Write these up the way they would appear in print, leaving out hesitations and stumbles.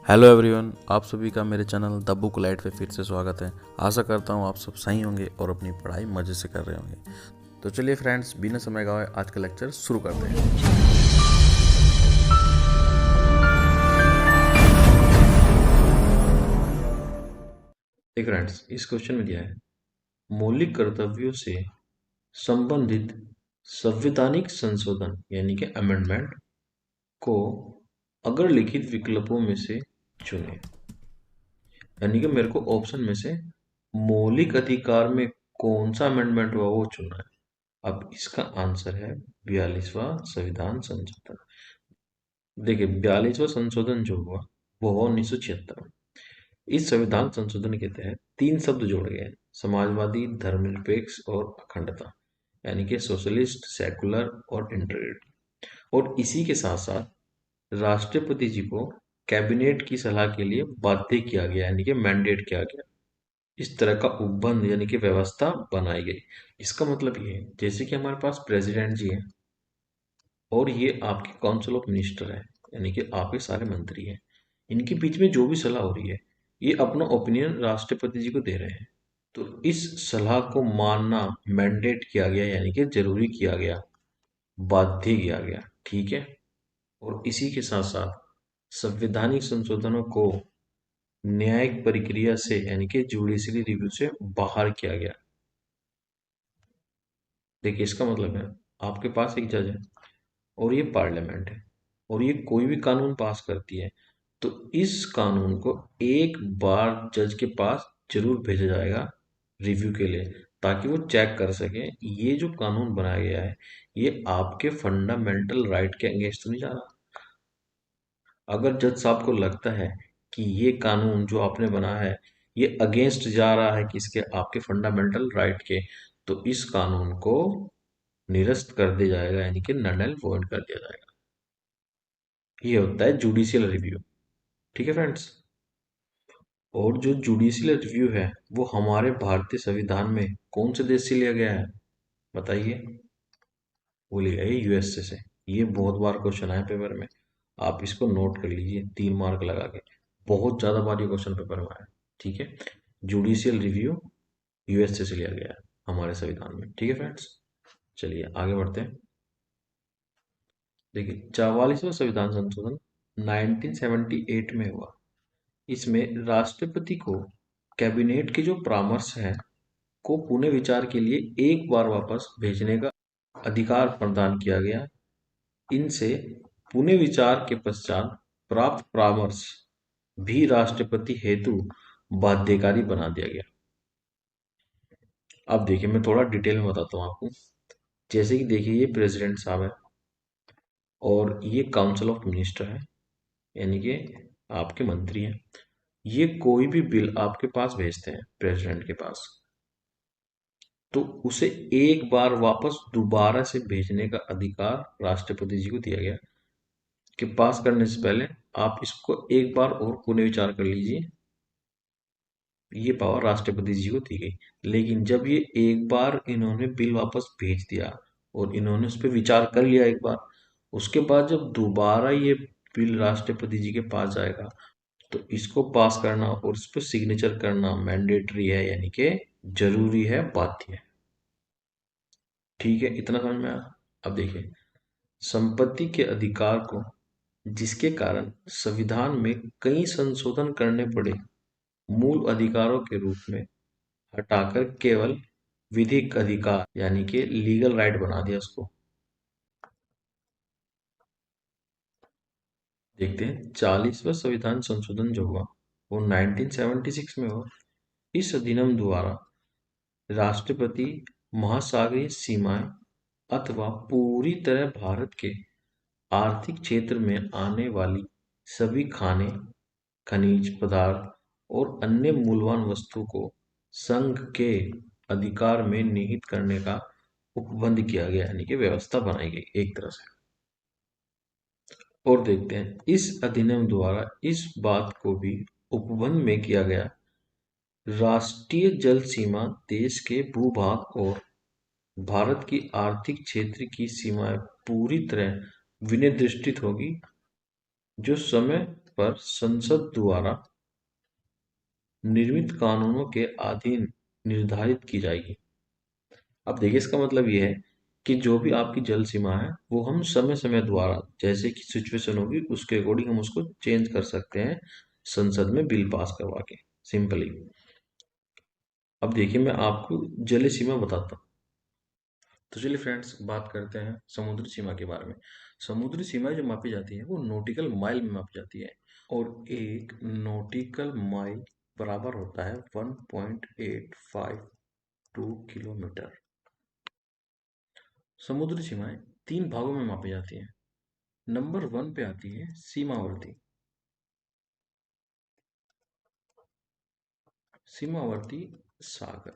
Hello everyone, आप सभी का मेरे चैनल द बुक लाइट पे फिर से स्वागत है। आशा करता हूँ आप सब सही होंगे और अपनी पढ़ाई मज़े से कर रहे होंगे। तो चलिए फ्रेंड्स, बिना समय गवाए आज का लेक्चर शुरू करते हैं। फ्रेंड्स, इस क्वेश्चन में दिया है मौलिक कर्तव्यों से संबंधित संवैधानिक संशोधन यानी कि अमेंडमेंट को अगर लिखित विकल्पों में से चुने। यानी कि मेरे को ऑप्शन में से मौलिक अधिकार में कौन सा अमेंडमेंट हुआ वो चुनना है। अब इसका आंसर है 42वां संविधान संशोधन। देखिए, 42वां संशोधन जो हुआ वो हुआ 1976 में। इस संविधान संशोधन के तहत तीन शब्द जोड़े गए: समाजवादी, धर्मनिरपेक्ष और अखंडता, यानी कि सोशलिस्ट, सेकुलर और इंटीग्रिटी। और इसी के साथ साथ राष्ट्रपति जी को कैबिनेट की सलाह के लिए बाध्य किया गया, यानी कि मैंडेट किया गया। इस तरह का उपबंध यानी कि व्यवस्था बनाई गई। इसका मतलब ये है जैसे कि हमारे पास प्रेसिडेंट जी है और ये आपके काउंसिल ऑफ मिनिस्टर है, यानी कि आपके सारे मंत्री हैं। इनके बीच में जो भी सलाह हो रही है, ये अपना ओपिनियन राष्ट्रपति जी को दे रहे हैं। तो इस सलाह को मानना मैंडेट किया गया, यानी कि जरूरी किया गया, बाध्य किया गया। ठीक है। और इसी के साथ साथ संवैधानिक संशोधनों को न्यायिक प्रक्रिया से यानी कि जुडिशरी रिव्यू से बाहर किया गया। देखिए, इसका मतलब है आपके पास एक जज है और ये पार्लियामेंट है और ये कोई भी कानून पास करती है, तो इस कानून को एक बार जज के पास जरूर भेजा जाएगा रिव्यू के लिए, ताकि वो चेक कर सके ये जो कानून बनाया गया है ये आपके फंडामेंटल राइट के अगेंस्ट तो नहीं जा रहा। अगर जज साहब को लगता है कि ये कानून जो आपने बनाया है ये अगेंस्ट जा रहा है किसके, आपके फंडामेंटल राइट के, तो इस कानून को निरस्त कर दिया जाएगा, यानी कि नल एंड वॉइड कर दिया जाएगा। ये होता है जुडिशियल रिव्यू। ठीक है फ्रेंड्स। और जो जुडिशियल रिव्यू है वो हमारे भारतीय संविधान में कौन से देश से लिया गया है बताइए? वो लिया है यूएसए से। ये बहुत बार क्वेश्चन आया पेपर में, आप इसको नोट कर लीजिए 3 मार्क लगा के। बहुत ज्यादा बार ये क्वेश्चन पेपर में आया। ठीक है। जुडिशियल रिव्यू यूएसए से लिया गया है हमारे संविधान में। ठीक है फ्रेंड्स, चलिए आगे बढ़ते हैं। देखिए, 44वां संविधान संशोधन 1978 में हुआ। इसमें राष्ट्रपति को कैबिनेट के जो परामर्श है को पुनः विचार के लिए एक बार वापस भेजने का अधिकार प्रदान किया गया। इनसे पुनः विचार के पश्चात प्राप्त परामर्श भी राष्ट्रपति हेतु बाध्यकारी बना दिया गया। अब देखिए, मैं थोड़ा डिटेल में बताता हूँ आपको। जैसे कि देखिए, ये प्रेसिडेंट साहब है और ये काउंसिल ऑफ मिनिस्टर है, यानी कि आपके मंत्री हैं। ये कोई भी बिल आपके पास भेजते हैं प्रेसिडेंट के पास, तो उसे एक बार वापस दोबारा से भेजने का अधिकार राष्ट्रपति जी को दिया गया कि पास करने से पहले आप इसको एक बार और पुनः विचार कर लीजिए। ये पावर राष्ट्रपति जी को दी गई। लेकिन जब ये एक बार इन्होंने बिल वापस भेज दिया और इन्होंने उस पर विचार कर लिया एक बार, उसके बाद जब दोबारा ये बिल राष्ट्रपति जी के पास जाएगा तो इसको पास करना और इस पर सिग्नेचर करना मैंडेटरी है, यानी कि जरूरी है, बाध्य है। ठीक है, इतना समझ में आया? अब देखिए, संपत्ति के अधिकार को जिसके कारण संविधान में कई संशोधन करने पड़े, मूल अधिकारों के रूप में हटाकर केवल विधिक अधिकार यानी कि लीगल राइट बना दिया उसको। देखते हैं, 40वां संविधान संशोधन जो हुआ वो 1976 में हुआ। इस अधिनियम द्वारा राष्ट्रपति महासागरीय सीमाएं अथवा पूरी तरह भारत के आर्थिक क्षेत्र में आने वाली सभी खाने, खनिज पदार्थ और अन्य मूल्यवान वस्तु को संघ के अधिकार में निहित करने का उपबंध किया गया, यानी कि व्यवस्था बनाई गई एक तरह से। और देखते हैं, इस अधिनियम द्वारा इस बात को भी उपबंध में किया गया, राष्ट्रीय जल सीमा देश के भूभाग और भारत की आर्थिक क्षेत्र की सीमाएं पूरी तरह विनिर्दिष्टित होगी, जो समय पर संसद द्वारा निर्मित कानूनों के अधीन निर्धारित की जाएगी। अब देखिए, इसका मतलब ये है कि जो भी आपकी जल सीमा है वो हम समय समय द्वारा, जैसे कि सिचुएशन होगी उसके अकॉर्डिंग हम उसको चेंज कर सकते हैं संसद में बिल पास करवा के, सिंपली। अब देखिए, मैं आपको जल सीमा बताता हूँ। तो चलिए फ्रेंड्स, बात करते हैं समुद्री सीमा के बारे में। समुद्री सीमा जो मापी जाती है वो नॉटिकल माइल में मापी जाती है, और एक नॉटिकल माइल बराबर होता है 1.852 किलोमीटर। समुद्री सीमाएं तीन भागों में मापी जाती हैं। नंबर 1 पे आती है सीमावर्ती। सीमावर्ती सागर,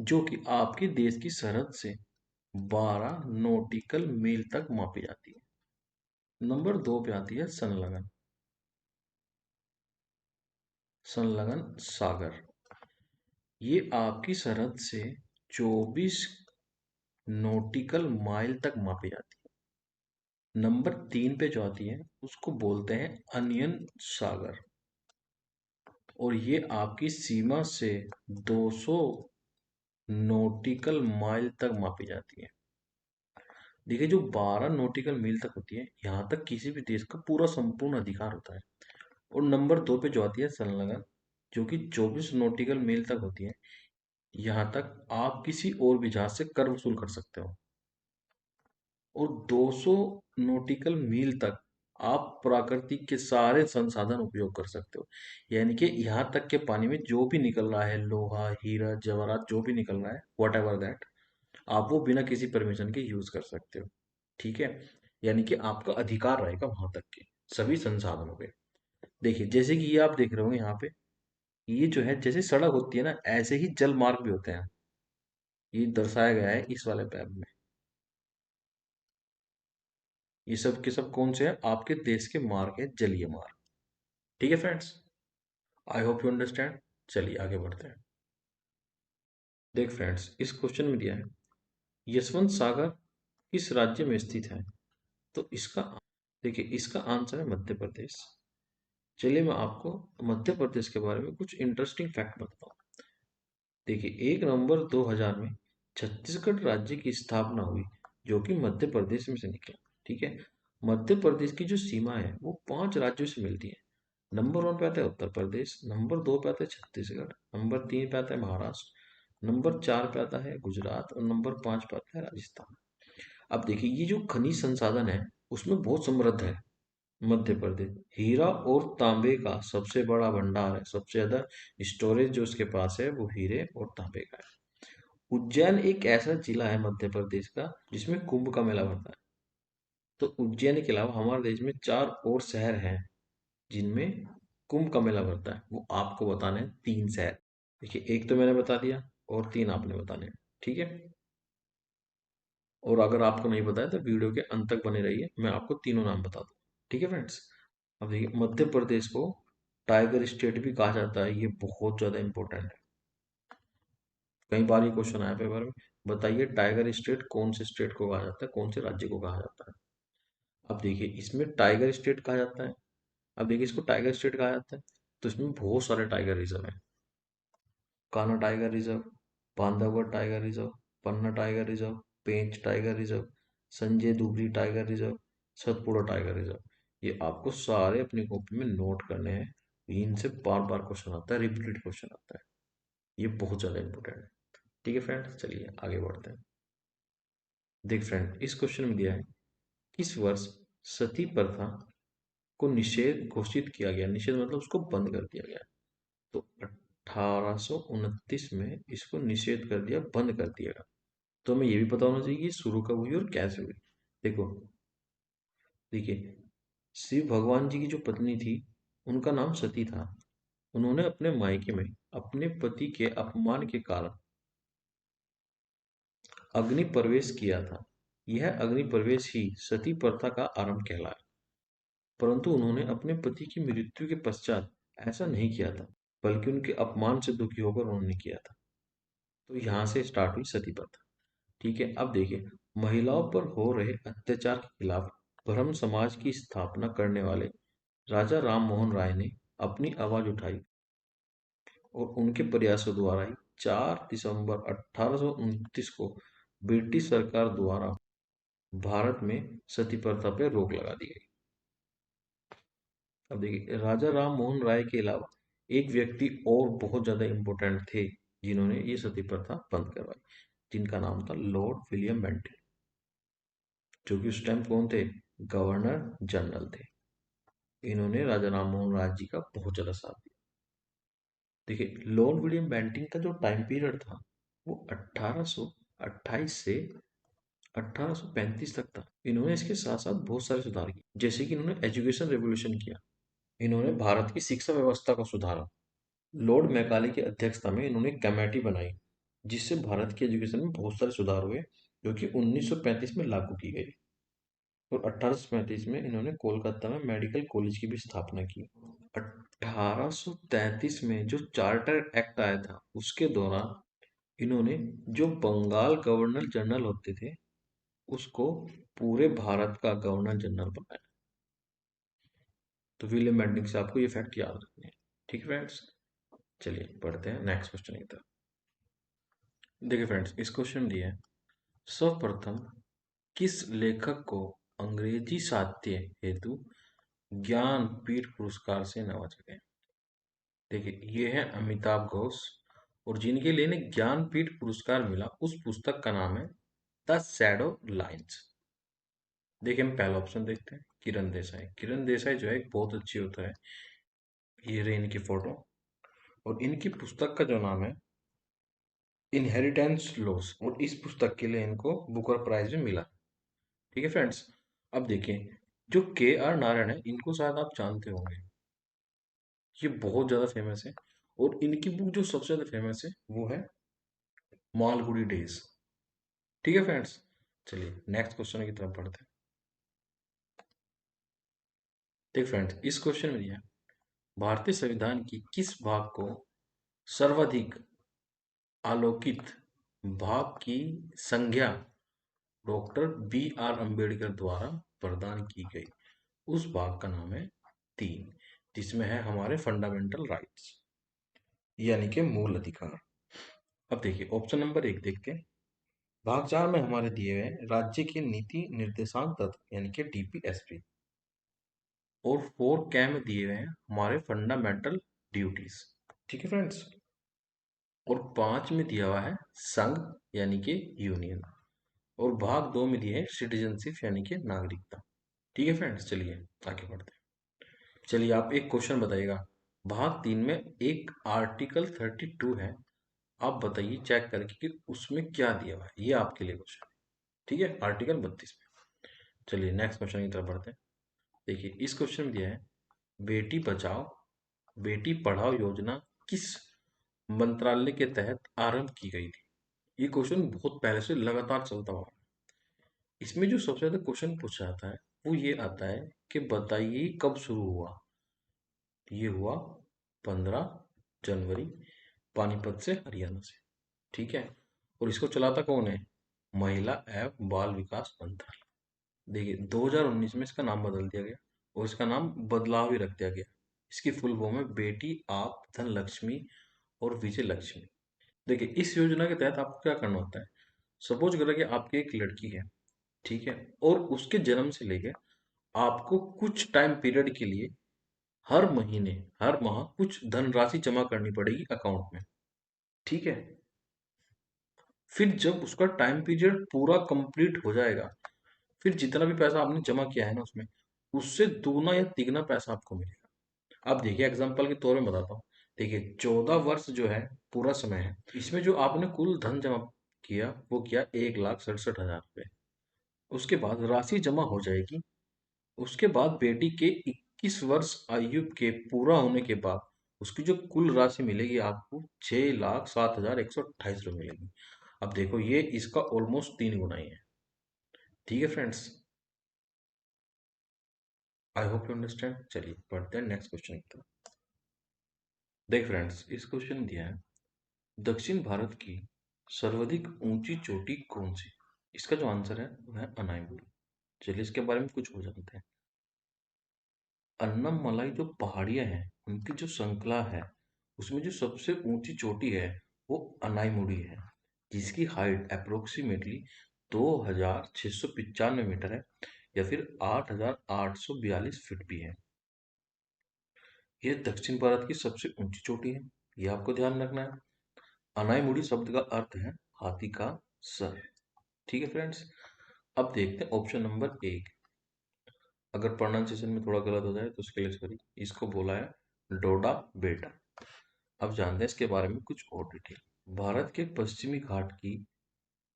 जो कि आपके देश की सरहद से 12 नॉटिकल मील तक मापी जाती है। नंबर 2 पे आती है संलग्न। संलग्न सागर, ये आपकी सरहद से 24 नॉटिकल माइल तक मापी जाती है। नंबर 3 पे जो आती है उसको बोलते हैं अनियन सागर, और ये आपकी सीमा से 200 नॉटिकल माइल तक मापी जाती है। देखिए, जो 12 नॉटिकल मील तक होती है, यहाँ तक किसी भी देश का पूरा संपूर्ण अधिकार होता है। और नंबर 2 पे जो आती है संलग्न, जो कि 24 नॉटिकल मील तक होती है, यहाँ तक आप किसी और भी जहाज से कर वसूल कर सकते हो। और 200 नॉटिकल मील तक आप प्राकृतिक के सारे संसाधन उपयोग कर सकते हो। यानी कि यहाँ तक के पानी में जो भी निकल रहा है, लोहा, हीरा, जवाहरात, जो भी निकल रहा है, वट एवर दैट, आप वो बिना किसी परमिशन के यूज कर सकते हो। ठीक है, यानी कि आपका अधिकार रहेगा वहां तक के सभी संसाधनों पे। देखिए, जैसे कि ये आप देख रहे हो यहाँ पे, ये जो है जैसे सड़क होती है ना, ऐसे ही जल मार्ग भी होते हैं। ये दर्शाया गया है इस वाले पैब में। ये सब के सब कौन से हैं? आपके देश के मार्ग है, जलीय मार्ग। ठीक है friends, I hope you understand. चलिए आगे बढ़ते हैं। देख फ्रेंड्स, इस क्वेश्चन में दिया है यशवंत सागर किस राज्य में स्थित है? तो इसका, देखिए, इसका आंसर है मध्य प्रदेश। चलिए मैं आपको मध्य प्रदेश के बारे में कुछ इंटरेस्टिंग फैक्ट बताता हूँ। देखिए, 1 नवंबर 2000 में छत्तीसगढ़ राज्य की स्थापना हुई, जो कि मध्य प्रदेश में से निकला। ठीक है, मध्य प्रदेश की जो सीमा है वो 5 राज्यों से मिलती है। नंबर 1 पे आता है उत्तर प्रदेश, नंबर 2 पे आता है छत्तीसगढ़, नंबर 3 पे आता है महाराष्ट्र, नंबर 4 पे आता है गुजरात, और नंबर 5 पे आता है राजस्थान। अब देखिए, ये जो खनिज संसाधन है उसमें बहुत समृद्ध है मध्य प्रदेश। हीरा और तांबे का सबसे बड़ा भंडार है, सबसे ज्यादा स्टोरेज जो उसके पास है वो हीरे और तांबे का है। उज्जैन एक ऐसा जिला है मध्य प्रदेश का जिसमें कुंभ का मेला भरता है। तो उज्जैन के अलावा हमारे देश में 4 और शहर हैं जिनमें कुंभ का मेला भरता है। वो आपको बताने हैं 3 शहर। देखिए, एक तो मैंने बता दिया और 3 आपने बताने हैं। ठीक है, और अगर आपको नहीं पता है तो वीडियो के अंत तक बने रहिए, मैं आपको तीनों नाम बता दूँ। ठीक है फ्रेंड्स, अब देखिए, मध्य प्रदेश को टाइगर स्टेट भी कहा जाता है। ये बहुत ज्यादा इंपॉर्टेंट है, कई बार ये क्वेश्चन आया पेपर में। बताइए, टाइगर स्टेट कौन से स्टेट को कहा जाता है, कौन से राज्य को कहा जाता है? अब देखिए, इसमें टाइगर स्टेट कहा जाता है। अब देखिए, इसको टाइगर स्टेट कहा जाता है तो इसमें बहुत सारे टाइगर रिजर्व है। Kanha tiger reserve, Bandhavgarh tiger reserve, Panna tiger reserve, Pench tiger reserve, Sanjay Dubri tiger reserve, Satpura tiger reserve. ये आपको सारे अपनी कॉपी में नोट करने हैं। इनसे बार बार क्वेश्चन आता है, रिपीटेड क्वेश्चन आता है। ये बहुत ज्यादा इंपॉर्टेंट है। ठीक है फ्रेंड्स, चलिए आगे बढ़ते हैं। देख फ्रेंड, इस क्वेश्चन में दिया है किस वर्ष सती प्रथा को निषेध घोषित किया गया? निषेध मतलब उसको बंद कर दिया गया। तो 1829 में इसको निषेध कर दिया, बंद कर दिया गया। तो हमें ये भी पता होना चाहिए कि शुरू कब हुई और कैसे हुई। देखो, देखिए, शिव भगवान जी की जो पत्नी थी उनका नाम सती था। उन्होंने अपने मायके में अपने पति के अपमान के कारण अग्नि प्रवेश किया था। यह अग्नि प्रवेश ही सती प्रथा का आरंभ कहलाया। परंतु उन्होंने अपने पति की मृत्यु के पश्चात ऐसा नहीं किया था, बल्कि उनके अपमान से दुखी होकर उन्होंने किया था। तो यहाँ से स्टार्ट हुई सती प्रथा। ठीक है, अब देखिए, महिलाओं पर हो रहे अत्याचार के खिलाफ ब्रह्म समाज की स्थापना करने वाले राजा राम मोहन राय ने अपनी आवाज उठाई और उनके प्रयासों द्वारा ही 4 दिसंबर 1829 को ब्रिटिश सरकार द्वारा भारत में सती प्रथा पर रोक लगा दी गई। अब देखिए, राजा राम मोहन राय के अलावा एक व्यक्ति और बहुत ज्यादा इंपॉर्टेंट थे जिन्होंने ये सती प्रथा बंद करवाई, जिनका नाम था लॉर्ड विलियम बेंटिंक, जो कि उस टाइम कौन थे? गवर्नर जनरल थे। इन्होंने राजा राम मोहन राय जी का बहुत ज्यादा साथ दिया। देखिए, लॉर्ड विलियम बेंटिंक का जो टाइम पीरियड था वो 1828 से 1835 तक था। इन्होंने इसके साथ साथ बहुत सारे सुधार किए, जैसे कि इन्होंने एजुकेशन रेवोल्यूशन किया, इन्होंने भारत की शिक्षा व्यवस्था को सुधारा। लॉर्ड मैकाले की अध्यक्षता में इन्होंने एक कमेटी बनाई, जिससे भारत की एजुकेशन में बहुत सारे सुधार हुए, जो कि 1935 में लागू की गई। और 1835 में इन्होंने कोलकाता में मेडिकल कॉलेज की भी स्थापना की। 1833 में जो चार्टर एक्ट आया था उसके दौरान इन्होंने जो बंगाल गवर्नर जनरल होते थे उसको पूरे भारत का गवर्नर जनरल बनाया। तो विलियम बेंटिंक से आपको ये फैक्ट याद रखने हैं। ठीक है फ्रेंड्स, चलिए पढ़ते हैं नेक्स्ट क्वेश्चन की तरफ। देखिए फ्रेंड्स, इस क्वेश्चन दिया है, सर्वप्रथम किस लेखक को अंग्रेजी साहित्य हेतु ज्ञानपीठ पुरस्कार से नवाजा गया? देखिए, ये है अमिताभ घोष, और जिनके लिए इन्हें ज्ञानपीठ पुरस्कार मिला उस पुस्तक का नाम है द शैडो लाइन्स। देखिए, हम पहला ऑप्शन देखते हैं, किरण देसाई। किरण देसाई जो है एक बहुत अच्छी होता है। ये रही इनकी फोटो, और इनकी पुस्तक का जो नाम है इनहेरिटेंस लॉस, और इस पुस्तक के लिए इनको बुकर प्राइज भी मिला। ठीक है फ्रेंड्स, अब देखिए, जो के आर नारायण है इनको शायद आप जानते होंगे, ये बहुत ज्यादा फेमस है, और इनकी बुक जो सबसे ज्यादा फेमस है वो है मालगुडी डेज। ठीक है फ्रेंड्स, चलिए नेक्स्ट क्वेश्चन की तरफ बढ़ते हैं। देखिए फ्रेंड्स, इस क्वेश्चन में दिया है, भारतीय संविधान की किस भाग को सर्वाधिक आलोकित भाग की संज्ञा डॉक्टर बी आर अंबेडकर द्वारा प्रदान की गई? उस भाग का नाम है 3, जिसमें है हमारे फंडामेंटल राइट्स, यानी कि मूल अधिकार। अब देखिए, ऑप्शन नंबर 1 देखते हैं। भाग 4 में हमारे दिए हुए हैं राज्य के नीति निर्देशांक तत्व, यानी कि डीपीएसपी, और 4 कै में दिए हुए हैं हमारे फंडामेंटल ड्यूटीज। ठीक है फ्रेंड्स, और 5 में दिया हुआ है संघ, यानी कि यूनियन, और भाग 2 में दिए है सिटीजनशिप, यानी कि नागरिकता। ठीक है फ्रेंड्स, चलिए आगे बढ़ते हैं। चलिए आप एक क्वेश्चन बताइएगा, भाग 3 में एक आर्टिकल 32 है, आप बताइए चेक करके कि उसमें क्या दिया हुआ है, ये आपके लिए क्वेश्चन। ठीक है, आर्टिकल 32 में। चलिए नेक्स्ट क्वेश्चन की तरफ बढ़ते हैं। देखिए, इस क्वेश्चन में दिया है, बेटी बचाओ बेटी पढ़ाओ योजना किस मंत्रालय के तहत आरंभ की गई थी? ये क्वेश्चन बहुत पहले से लगातार चलता हुआ है। इसमें जो सबसे ज्यादा क्वेश्चन पूछा जाता है वो ये आता है कि बताइए कब शुरू हुआ? ये हुआ 15 जनवरी, पानीपत से, हरियाणा से। ठीक है, और इसको चलाता कौन है? महिला एवं बाल विकास मंत्रालय। देखिए, 2019 में इसका नाम बदल दिया गया, और इसका नाम बदलाव भी रख दिया गया। इसकी फुल फॉर्म है बेटी आप धन लक्ष्मी और विजय लक्ष्मी। देखिए, इस योजना के तहत आपको क्या करना होता है? सपोज करें कि आपकी एक लड़की है, ठीक है, और उसके जन्म से लेके आपको कुछ टाइम पीरियड के लिए हर महीने, हर माह कुछ धनराशि जमा करनी पड़ेगी अकाउंट में। ठीक है, फिर जब उसका टाइम पीरियड पूरा कंप्लीट हो जाएगा, फिर जितना भी पैसा आपने जमा किया है ना उसमें, उससे दुगना या तिगना पैसा आपको मिलेगा। अब देखिए, एग्जांपल के तौर में बताता हूँ। देखिए, 14 वर्ष जो है पूरा समय है, इसमें जो आपने कुल धन जमा किया वो किया 1,67,000 रुपये। उसके बाद राशि जमा हो जाएगी। उसके बाद बेटी के 21 वर्ष आयु के पूरा होने के बाद उसकी जो कुल राशि मिलेगी आपको 6,07,128 रुपये मिलेगी। अब देखो, ये इसका ऑलमोस्ट 3 गुना ही है। ठीक है friends, I hope you understand. चलिए पढ़ते हैं नेक्स्ट क्वेश्चन की तरफ। देख फ्रेंड्स, इस क्वेश्चन में दिया है, दक्षिण भारत की सर्वाधिक ऊंची चोटी कौन सी? इसका जो आंसर है वो है अनायवुल। चलिए इसके बारे में कुछ हो जानते हैं। अन्नमलाई जो पहाड़ियाँ हैं, उनकी जो श्रृंखला है, उसमें जो सबसे ऊंची चोटी है वो अनाईमुड़ी है, जिसकी हाइट अप्रोक्सीमेटली 2695 मीटर है या फिर 8842 फीट भी है। ये दक्षिण भारत की सबसे ऊंची चोटी है, ये आपको ध्यान रखना है। अनाईमुड़ी शब्द का अर्थ है हाथी का सर। ठीक है फ्रेंड्स, अब देखते हैं ऑप्शन नंबर एक। अगर प्रोनाउंसिएशन में थोड़ा गलत हो जाए तो उसके लिए सॉरी। इसको बोला है डोडा बेटा। अब जानते हैं इसके बारे में कुछ और डिटेल। भारत के पश्चिमी घाट की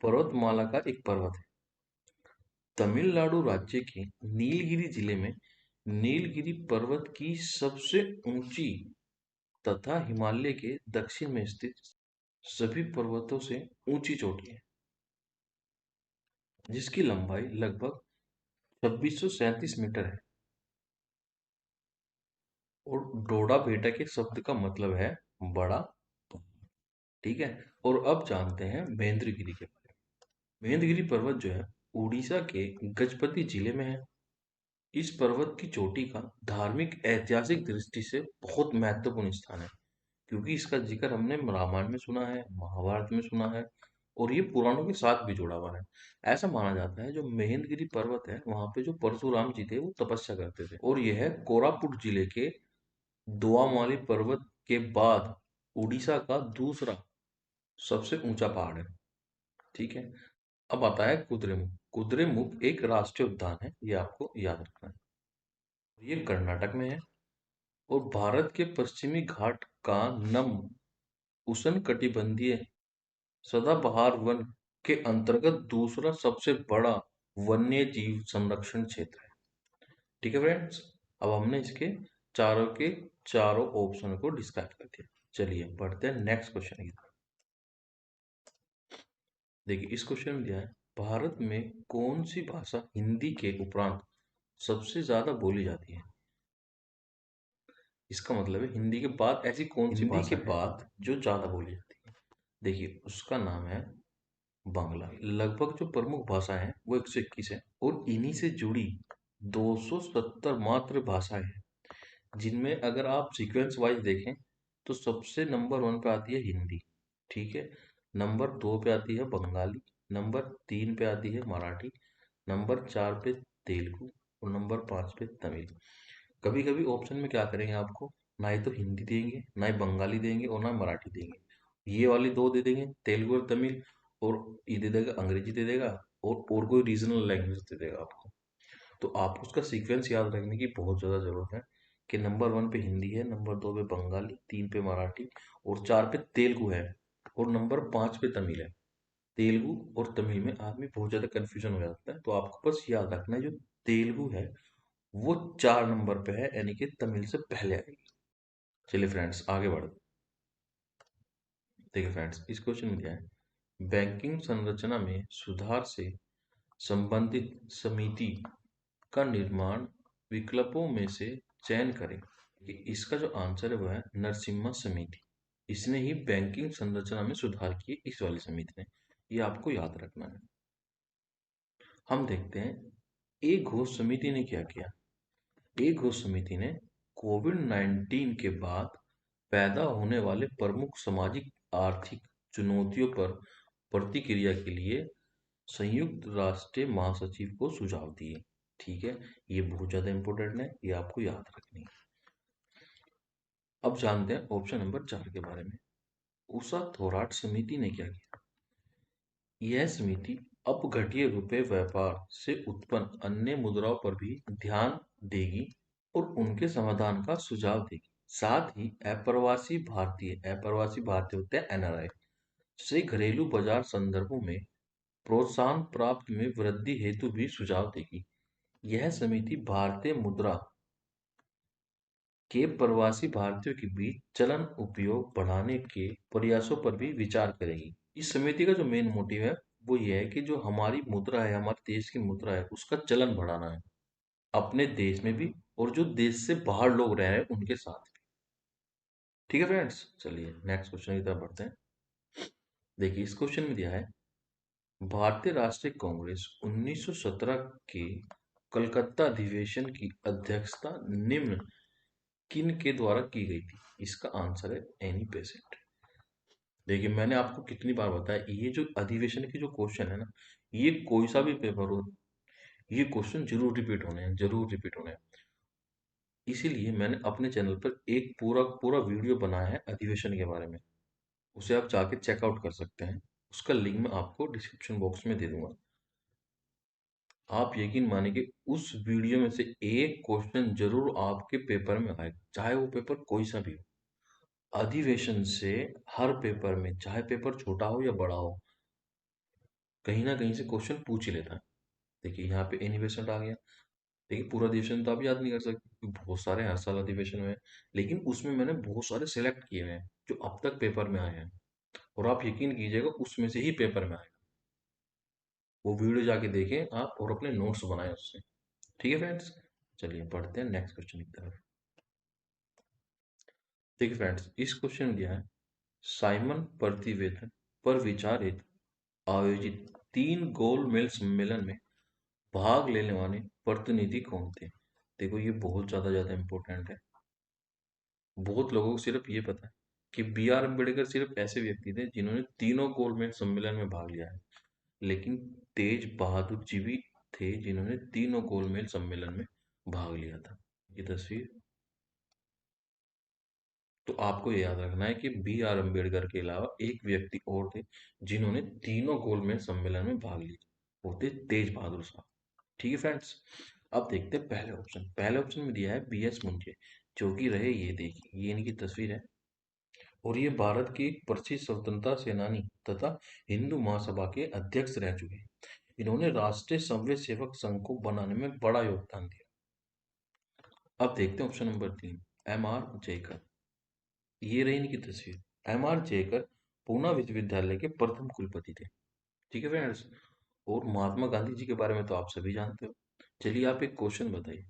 पर्वतमाला का एक पर्वत है। तमिलनाडु राज्य के नीलगिरी जिले में नीलगिरी पर्वत की सबसे ऊंची तथा हिमालय के दक्षिण में स्थित सभी पर्वतों से ऊंची चोटी है, जिसकी लंबाई लगभग 2637 मीटर है। और डोडा बेटा के शब्द का मतलब है बड़ा। ठीक है। और अब जानते हैं महेंद्रगिरी के बारे में। महेंद्रगिरी पर्वत जो है उड़ीसा के गजपति जिले में है। इस पर्वत की चोटी का धार्मिक ऐतिहासिक दृष्टि से बहुत महत्वपूर्ण स्थान है, क्योंकि इसका जिक्र हमने रामायण में सुना है, महाभारत में सुना है, और ये पुराणों के साथ भी जुड़ा हुआ है। ऐसा माना जाता है जो महेंद्रगिरी पर्वत है वहां पे जो परशुराम जी थे वो तपस्या करते थे, और यह कोरापुट जिले के दोआमाली पर्वत के बाद उड़ीसा का दूसरा सबसे ऊंचा पहाड़ है। ठीक है। अब आता है कुद्रेमुख। कुद्रेमुख एक राष्ट्रीय उद्यान है, ये आपको याद रखना है। ये कर्नाटक में है और भारत के पश्चिमी घाट का नम उष्णकटिबंधीय सदाबहार वन के अंतर्गत दूसरा सबसे बड़ा वन्य जीव संरक्षण क्षेत्र है। ठीक है फ्रेंड्स, अब हमने इसके चारों के चारों ऑप्शन को डिस्क्राइब कर दिया। चलिए बढ़ते हैं नेक्स्ट क्वेश्चन की तरफ। देखिए इस क्वेश्चन में दिया है, भारत में कौन सी भाषा हिंदी के उपरांत सबसे ज्यादा बोली जाती है। इसका मतलब है हिंदी के बाद ऐसी कौन सी हिंदी के भाषा है बाद जो ज्यादा बोली जाती है। देखिए उसका नाम है बांग्ला। लगभग जो प्रमुख भाषा है वो 121 है, और इन्हीं से जुड़ी 270 मात्र भाषाएं हैं, जिनमें अगर आप सीक्वेंस वाइज देखें तो सबसे नंबर वन पे आती है हिंदी। ठीक है। नंबर दो पे आती है बंगाली, नंबर तीन पे आती है मराठी, नंबर चार पे तेलुगु, और नंबर पाँच पे तमिल। कभी कभी ऑप्शन में क्या करेंगे आपको, ना ही तो हिंदी देंगे, ना ही बंगाली देंगे, और ना मराठी देंगे। ये वाली दो दे देंगे, तेलुगु और तमिल, और ये दे देगा अंग्रेजी दे देगा, और कोई रीजनल लैंग्वेज दे देगा आपको। तो आपको उसका सीक्वेंस याद रखने की बहुत ज़्यादा ज़रूरत है, कि नंबर वन पे हिंदी है, नंबर दो पे बंगाली, तीन पे मराठी, और चार पे तेलुगु है, और नंबर पाँच पे तमिल है। तेलुगु और तमिल में आदमी बहुत ज़्यादा कन्फ्यूजन हो जाता है, तो आपको बस याद रखना है जो तेलुगु है वो चार नंबर पे है, यानी कि तमिल से पहले आएगी। चलिए फ्रेंड्स आगे बढ़ते हैं। देखिए फ्रेंड्स इस क्वेश्चन में क्या है, बैंकिंग संरचना में सुधार से संबंधित समिति का निर्माण विकल्पों में से चयन करें। कि इसका जो आंसर है वो है नरसिम्हा समिति। इसने ही बैंकिंग संरचना में सुधार किए, इस वाली समिति ने। ये आपको याद रखना है। हम देखते हैं एक घोष समिति ने क्या किया। एक घोष समिति ने कोविड-19 के बाद पैदा होने वाले प्रमुख सामाजिक आर्थिक चुनौतियों पर प्रतिक्रिया के लिए संयुक्त राष्ट्र महासचिव को सुझाव दिए। ठीक है। ये बहुत ज्यादा इंपॉर्टेंट है, ये आपको याद रखनी है। अब जानते हैं ऑप्शन नंबर चार के बारे में। उषा थोराट समिति ने क्या किया। यह समिति अपघटीय रुपए व्यापार से उत्पन्न अन्य मुद्राओं पर भी ध्यान देगी और उनके समाधान का सुझाव देगी। साथ ही अप्रवासी भारतीय होते हैं एनआरआई से घरेलू बाजार संदर्भों में प्रोत्साहन प्राप्त में वृद्धि हेतु भी सुझाव देगी। यह समिति भारतीय मुद्रा के प्रवासी भारतीयों के बीच चलन उपयोग बढ़ाने के प्रयासों पर भी विचार करेगी। इस समिति का जो मेन मोटिव है वो ये है कि जो हमारी मुद्रा है, हमारे देश की मुद्रा है, उसका चलन बढ़ाना है, अपने देश में भी और जो देश से बाहर लोग रह रहे हैं उनके साथ भी। ठीक है फ्रेंड्स, चलिए नेक्स्ट क्वेश्चन की तरफ बढ़ते हैं। देखिए इस क्वेश्चन में दिया है, भारतीय राष्ट्रीय कांग्रेस 1917 के कलकत्ता अधिवेशन की अध्यक्षता निम्न किन के द्वारा की गई थी? इसका आंसर है एनी बेसेंट। देखिए, मैंने आपको कितनी बार बताया, ये जो अधिवेशन के जो क्वेश्चन है ना, ये कोई सा भी पेपर हो, ये क्वेश्चन जरूर रिपीट होने हैं, जरूर रिपीट होने हैं। इसीलिए मैंने अपने चैनल पर एक पूरा पूरा वीडियो बनाया है अधिवेशन के बारे में। उसे आप जाके चेकआउट कर सकते हैं। उसका लिंक मैं आपको डिस्क्रिप्शन बॉक्स में दे दूंगा। आप यकीन मानिए, उस वीडियो में से एक क्वेश्चन जरूर आपके पेपर में आएगा, चाहे वो पेपर कोई सा भी हो। अधिवेशन से हर पेपर में, चाहे पेपर छोटा हो या बड़ा हो, कहीं ना कहीं से क्वेश्चन पूछ ही लेता है। देखिए, यहाँ पे एनिमेशन आ गया। देखिए, पूरा अधिवेशन तो आप याद नहीं कर सकते क्योंकि बहुत सारे हर साल अधिवेशन में है, लेकिन उसमें मैंने बहुत सारे सिलेक्ट किए हुए हैं जो अब तक पेपर में आए हैं, और आप यकीन कीजिएगा उसमें से ही पेपर में आएगा। वो वीडियो जाके देखें आप और अपने नोट्स बनाएं उससे। ठीक है फ्रेंड्स, चलिए पढ़ते हैं नेक्स्ट क्वेश्चन की तरफ। देखिए फ्रेंड्स, इस क्वेश्चन में दिया है साइमन प्रतिवेदन पर विचार हेतु आयोजित 3 गोलमेज सम्मेलन में भाग लेने वाले प्रतिनिधि कौन थे? देखो, ये बहुत ज्यादा इंपॉर्टेंट है। बहुत लोगों को सिर्फ ये पता है कि बी आर अम्बेडकर सिर्फ ऐसे व्यक्ति थे जिन्होंने तीनों गोलमेज सम्मेलन में भाग लिया है, लेकिन तेज बहादुर जी भी थे जिन्होंने तीनों गोलमेज सम्मेलन में भाग लिया था। ये तस्वीर, तो आपको ये याद रखना है कि बी आर अम्बेडकर के अलावा एक व्यक्ति और थे जिन्होंने तीनों गोलमेज सम्मेलन में भाग लिया, वो थे तेज बहादुर साहब। ठीक है फ्रेंड्स, अब देखते हैं पहले ऑप्शन। पहले ऑप्शन में दिया है बी एस मुंजे, जो कि रहे, ये देखिए, ये इनकी तस्वीर है, और ये भारत की एक प्रसिद्ध स्वतंत्रता सेनानी तथा हिंदू महासभा के अध्यक्ष रह चुके हैं। इन्होंने राष्ट्रीय स्वयं सेवक संघ को बनाने में बड़ा योगदान दिया। अब देखते हैं option number 3, M R Jayakar. ये रही इनकी तस्वीर। एम आर जयकर पूना विश्वविद्यालय के प्रथम कुलपति थे। ठीक है फ्रेंड्स, और महात्मा गांधी जी के बारे में तो आप सभी जानते हो। चलिए, आप एक क्वेश्चन बताइए,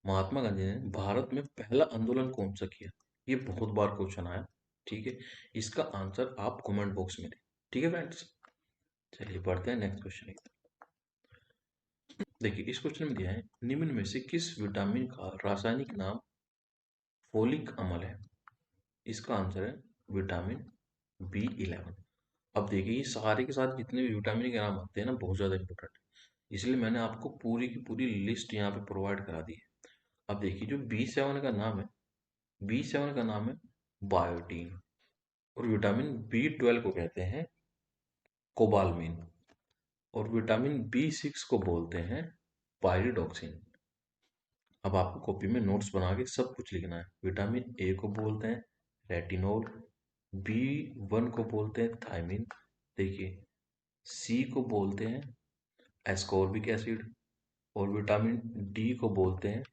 महात्मा गांधी ने भारत में पहला आंदोलन कौन सा किया? ये बहुत बार क्वेश्चन आया। ठीक है, इसका आंसर आप कमेंट बॉक्स में दें। ठीक है फ्रेंड्स, चलिए पढ़ते हैं नेक्स्ट क्वेश्चन। देखिए, इस क्वेश्चन में दिया है निम्न में से किस विटामिन का रासायनिक नाम फोलिक अम्ल है? इसका आंसर है विटामिन B11। अब देखिए, ये सारे के साथ जितने भी विटामिन के नाम आते हैं ना, बहुत ज़्यादा इंपॉर्टेंट है, इसलिए मैंने आपको पूरी की पूरी लिस्ट यहाँ पे प्रोवाइड करा दी है। अब देखिए, जो B7 का नाम है, B7 का नाम है बायोटीन, और विटामिन B12 को कहते हैं कोबालमिन, और विटामिन B6 को बोलते हैं पायरिडॉक्सिन। अब आपको कॉपी में नोट्स बना के सब कुछ लिखना है। विटामिन ए को बोलते हैं रेटिनोल, B1 को बोलते हैं थायमिन, देखिए, सी को बोलते हैं एस्कॉर्बिक एसिड, और विटामिन डी को बोलते हैं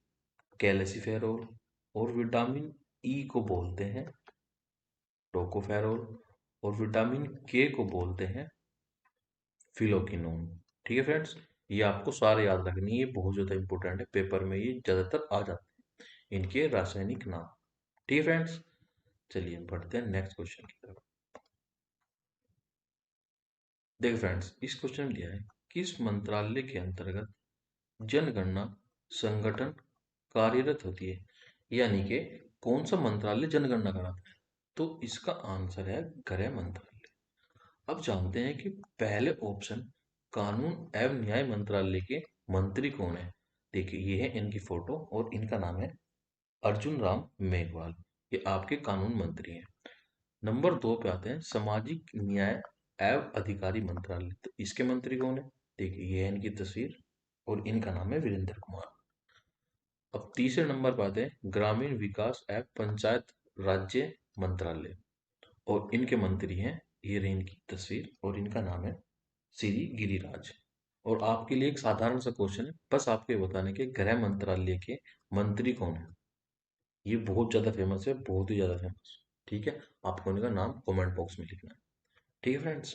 कैल्सिफेरॉल, और विटामिन ई को बोलते हैं टोकोफेरॉल, और विटामिन के को बोलते हैं फिलोकिनोन। ठीक है फ्रेंड्स, ये आपको सारे याद रखनी है, ये बहुत ज़्यादा इंपॉर्टेंट है, पेपर में ये ज़्यादातर आ जाते हैं इनके रासायनिक नाम। ठीक है फ्रेंड्स, चलिए बढ़ते हैं नेक्स्ट क्वेश्चन की तरफ। देखिए फ्रेंड्स, इस क्वेश्चन में दिया है किस मंत्रालय के अंतर्गत जनगणना संगठन कार्यरत होती है? यानी कि कौन सा मंत्रालय जनगणना कराता है? तो इसका आंसर है गृह मंत्रालय। अब जानते हैं कि पहले ऑप्शन कानून एवं न्याय मंत्रालय के मंत्री कौन है? देखिए, ये है इनकी फोटो, और इनका नाम है अर्जुन राम मेघवाल। ये आपके कानून मंत्री हैं। नंबर 2 पे आते हैं सामाजिक न्याय एवं अधिकारी मंत्रालय, तो इसके मंत्री कौन है? देखिए, ये है इनकी तस्वीर, और इनका नाम है वीरेंद्र कुमार। अब तीसरे नंबर पर आते हैं ग्रामीण विकास एवं पंचायत राज्य मंत्रालय, और इनके मंत्री हैं, ये रही इनकी तस्वीर, और इनका नाम है श्री गिरिराज। और आपके लिए एक साधारण सा क्वेश्चन है, बस आपको ये बताने के गृह मंत्रालय के मंत्री कौन है? ये बहुत ज्यादा फेमस है, बहुत ही ज्यादा फेमस। ठीक है, आपको इनका नाम कमेंट बॉक्स में लिखना है। ठीक है फ्रेंड्स,